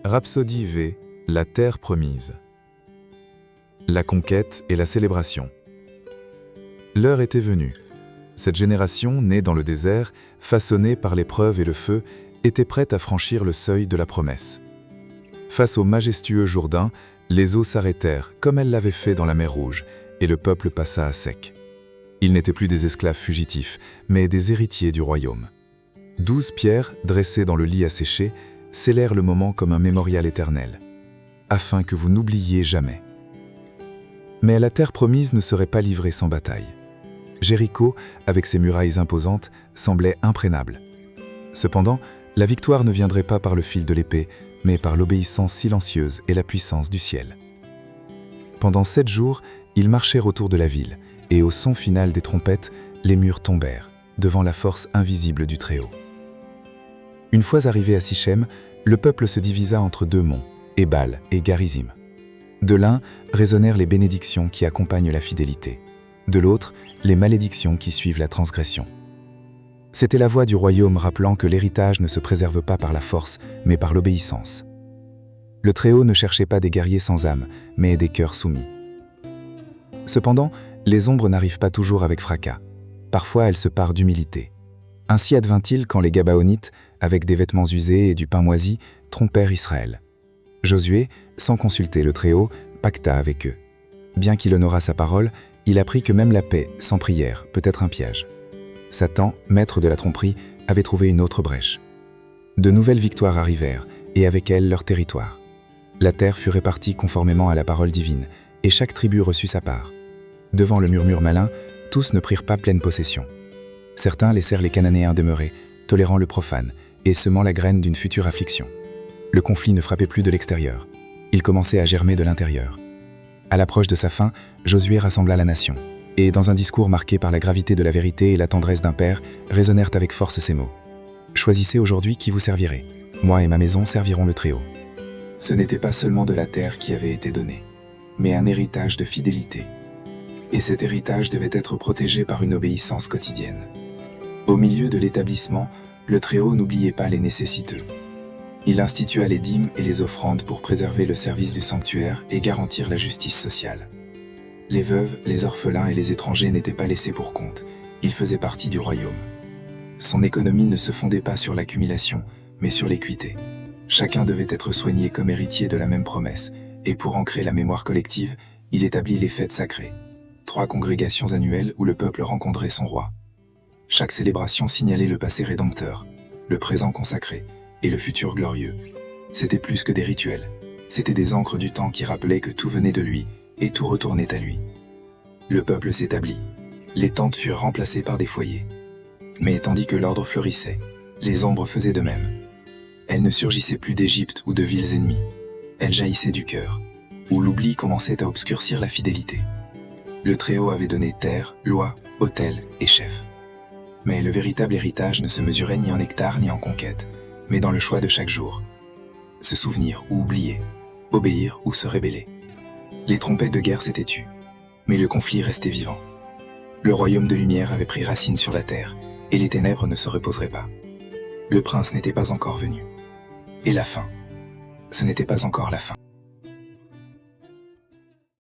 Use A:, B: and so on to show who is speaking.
A: Rhapsodie V, la terre promise. La conquête et la célébration. L'heure était venue. Cette génération, née dans le désert, façonnée par l'épreuve et le feu, était prête à franchir le seuil de la promesse. Face au majestueux Jourdain, les eaux s'arrêtèrent, comme elles l'avaient fait dans la mer Rouge, et le peuple passa à sec. Ils n'étaient plus des esclaves fugitifs, mais des héritiers du royaume. 12 pierres, dressées dans le lit à sécher, scellèrent le moment comme un mémorial éternel, afin que vous n'oubliiez jamais. Mais la terre promise ne serait pas livrée sans bataille. Jéricho, avec ses murailles imposantes, semblait imprégnable. Cependant, la victoire ne viendrait pas par le fil de l'épée, mais par l'obéissance silencieuse et la puissance du ciel. Pendant 7 jours, ils marchèrent autour de la ville, et au son final des trompettes, les murs tombèrent, devant la force invisible du Très-Haut. Une fois arrivé à Sichem, le peuple se divisa entre 2 monts, Ébal et Garizim. De l'un résonnèrent les bénédictions qui accompagnent la fidélité, de l'autre, les malédictions qui suivent la transgression. C'était la voix du royaume rappelant que l'héritage ne se préserve pas par la force, mais par l'obéissance. Le Très-Haut ne cherchait pas des guerriers sans âme, mais des cœurs soumis. Cependant, les ombres n'arrivent pas toujours avec fracas. Parfois, elles se parent d'humilité. Ainsi advint-il quand les Gabaonites, avec des vêtements usés et du pain moisi, trompèrent Israël. Josué, sans consulter le Très-Haut, pacta avec eux. Bien qu'il honorât sa parole, il apprit que même la paix, sans prière, peut être un piège. Satan, maître de la tromperie, avait trouvé une autre brèche. De nouvelles victoires arrivèrent, et avec elles leur territoire. La terre fut répartie conformément à la parole divine, et chaque tribu reçut sa part. Devant le murmure malin, tous ne prirent pas pleine possession. Certains laissèrent les Cananéens demeurer, tolérant le profane, et semant la graine d'une future affliction. Le conflit ne frappait plus de l'extérieur. Il commençait à germer de l'intérieur. À l'approche de sa fin, Josué rassembla la nation, et dans un discours marqué par la gravité de la vérité et la tendresse d'un père, résonnèrent avec force ces mots. « Choisissez aujourd'hui qui vous servirez. Moi et ma maison servirons le Très-Haut. » Ce n'était pas seulement de la terre qui avait été donnée, mais un héritage de fidélité. Et cet héritage devait être protégé par une obéissance quotidienne. Au milieu de l'établissement, le Très-Haut n'oubliait pas les nécessiteux. Il institua les dîmes et les offrandes pour préserver le service du sanctuaire et garantir la justice sociale. Les veuves, les orphelins et les étrangers n'étaient pas laissés pour compte, ils faisaient partie du royaume. Son économie ne se fondait pas sur l'accumulation, mais sur l'équité. Chacun devait être soigné comme héritier de la même promesse, et pour ancrer la mémoire collective, il établit les fêtes sacrées. 3 congrégations annuelles où le peuple rencontrait son roi. Chaque célébration signalait le passé rédempteur, le présent consacré et le futur glorieux. C'était plus que des rituels, c'était des encres du temps qui rappelaient que tout venait de lui et tout retournait à lui. Le peuple s'établit, les tentes furent remplacées par des foyers. Mais tandis que l'ordre fleurissait, les ombres faisaient de même. Elles ne surgissaient plus d'Égypte ou de villes ennemies, elles jaillissaient du cœur, où l'oubli commençait à obscurcir la fidélité. Le Très-Haut avait donné terre, loi, autel et chef. Mais le véritable héritage ne se mesurait ni en hectares ni en conquêtes, mais dans le choix de chaque jour. Se souvenir ou oublier, obéir ou se rébeller. Les trompettes de guerre s'étaient tues, mais le conflit restait vivant. Le royaume de lumière avait pris racine sur la terre, et les ténèbres ne se reposeraient pas. Le prince n'était pas encore venu. Et la fin, ce n'était pas encore la fin.